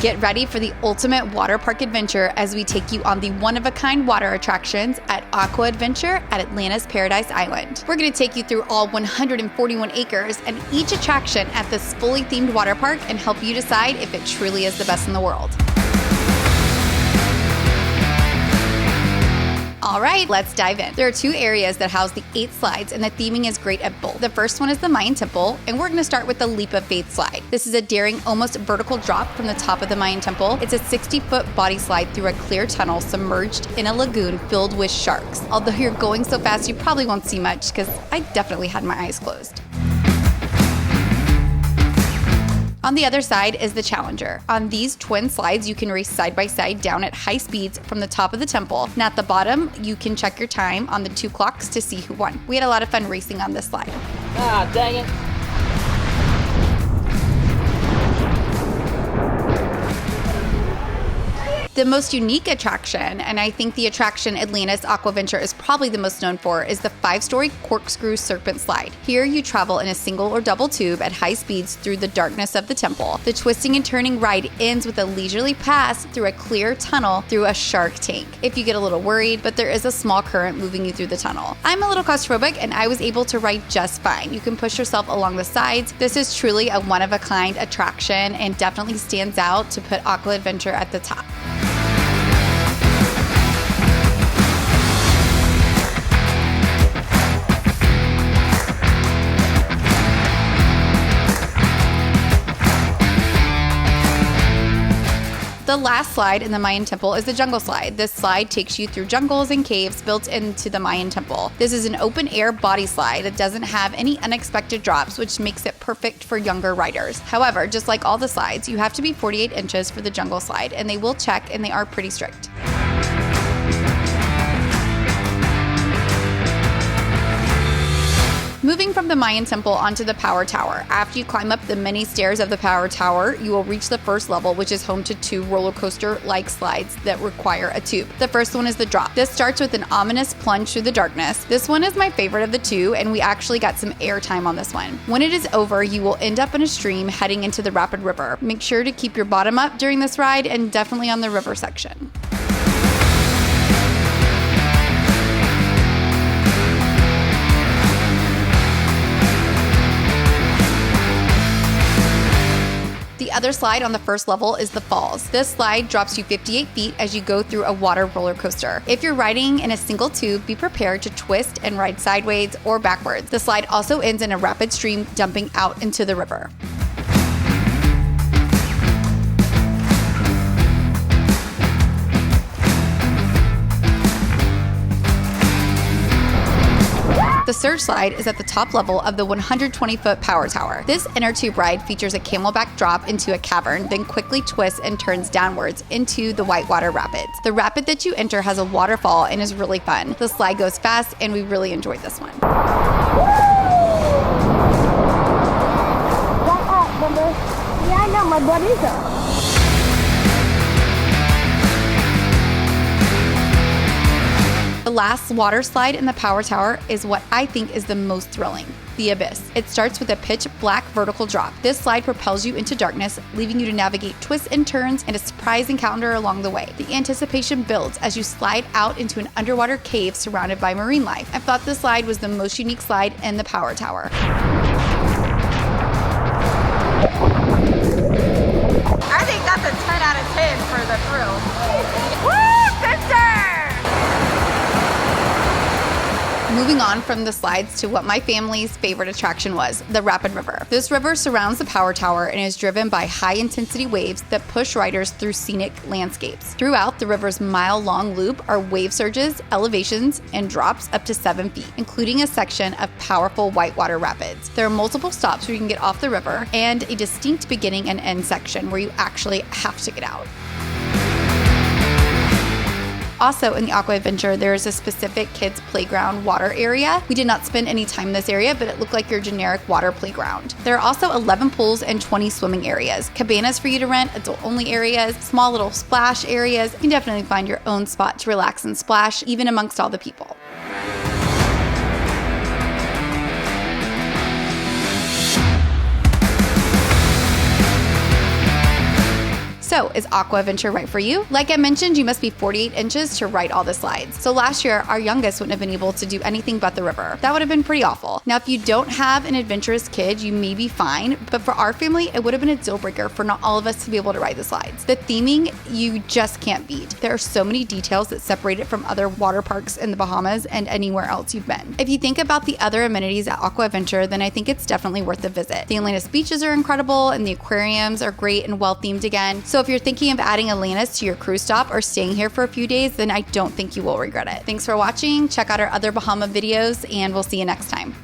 Get ready for the ultimate water park adventure as we take you on the one-of-a-kind water attractions at Aqua Adventure at Atlantis Paradise Island. We're going to take you through all 141 acres and each attraction at this fully themed water park and help you decide if it truly is the best in the world. All right, let's dive in. There are 2 areas that house the 8 slides, and the theming is great at both. The first one is the Mayan Temple, and we're going to start with the Leap of Faith slide. This is a daring, almost vertical drop from the top of the Mayan Temple. It's a 60-foot body slide through a clear tunnel submerged in a lagoon filled with sharks. Although you're going so fast, you probably won't see much because I definitely had my eyes closed. On the other side is the Challenger. On these twin slides, you can race side by side down at high speeds from the top of the temple. And at the bottom, you can check your time on the 2 clocks to see who won. We had a lot of fun racing on this slide. Ah, dang it. The most unique attraction, and I think the attraction Atlantis Aquaventure is probably the most known for, is the 5-story Corkscrew Serpent Slide. Here you travel in a single or double tube at high speeds through the darkness of the temple. The twisting and turning ride ends with a leisurely pass through a clear tunnel through a shark tank. If you get a little worried, but there is a small current moving you through the tunnel. I'm a little claustrophobic and I was able to ride just fine. You can push yourself along the sides. This is truly a one-of-a-kind attraction and definitely stands out to put Aqua Adventure at the top. The last slide in the Mayan Temple is the Jungle Slide. This slide takes you through jungles and caves built into the Mayan Temple. This is an open-air body slide. It doesn't have any unexpected drops, which makes it perfect for younger riders. However, just like all the slides, you have to be 48 inches for the Jungle Slide, and they will check, and they are pretty strict. Moving from the Mayan Temple onto the Power Tower. After you climb up the many stairs of the Power Tower, you will reach the first level, which is home to 2 roller coaster-like slides that require a tube. The first one is the drop. This starts with an ominous plunge through the darkness. This one is my favorite of the 2, and we actually got some air time on this one. When it is over, you will end up in a stream heading into the rapid river. Make sure to keep your bottom up during this ride and definitely on the river section. The other slide on the first level is the Falls. This slide drops you 58 feet as you go through a water roller coaster. If you're riding in a single tube, be prepared to twist and ride sideways or backwards. The slide also ends in a rapid stream dumping out into the river. The Surge Slide is at the top level of the 120-foot Power Tower. This inner tube ride features a camelback drop into a cavern, then quickly twists and turns downwards into the Whitewater Rapids. The rapid that you enter has a waterfall and is really fun. The slide goes fast, and we really enjoyed this one. Yeah, I know, my buddy's up. The last water slide in the Power Tower is what I think is the most thrilling, the Abyss. It starts with a pitch black vertical drop. This slide propels you into darkness, leaving you to navigate twists and turns and a surprise encounter along the way. The anticipation builds as you slide out into an underwater cave surrounded by marine life. I thought this slide was the most unique slide in the Power Tower. I think that's a 10 out of 10 for the thrill. Woo, sister! Moving on from the slides to what my family's favorite attraction was, the Rapid River. This river surrounds the Power Tower and is driven by high-intensity waves that push riders through scenic landscapes. Throughout the river's mile-long loop are wave surges, elevations, and drops up to 7 feet, including a section of powerful whitewater rapids. There are multiple stops where you can get off the river and a distinct beginning and end section where you actually have to get out. Also in the Aqua Adventure, there is a specific kids playground water area. We did not spend any time in this area, but it looked like your generic water playground. There are also 11 pools and 20 swimming areas, cabanas for you to rent, adult-only areas, small little splash areas. You can definitely find your own spot to relax and splash, even amongst all the people. So is Aqua Adventure right for you? Like I mentioned, you must be 48 inches to ride all the slides. So last year, our youngest wouldn't have been able to do anything but the river. That would have been pretty awful. Now, if you don't have an adventurous kid, you may be fine, but for our family, it would have been a deal breaker for not all of us to be able to ride the slides. The theming, you just can't beat. There are so many details that separate it from other water parks in the Bahamas and anywhere else you've been. If you think about the other amenities at Aqua Adventure, then I think it's definitely worth a visit. The Atlantis beaches are incredible and the aquariums are great and well themed again. So if you're thinking of adding Atlantis to your cruise stop or staying here for a few days, then I don't think you will regret it. Thanks for watching. Check out our other Bahama videos and we'll see you next time.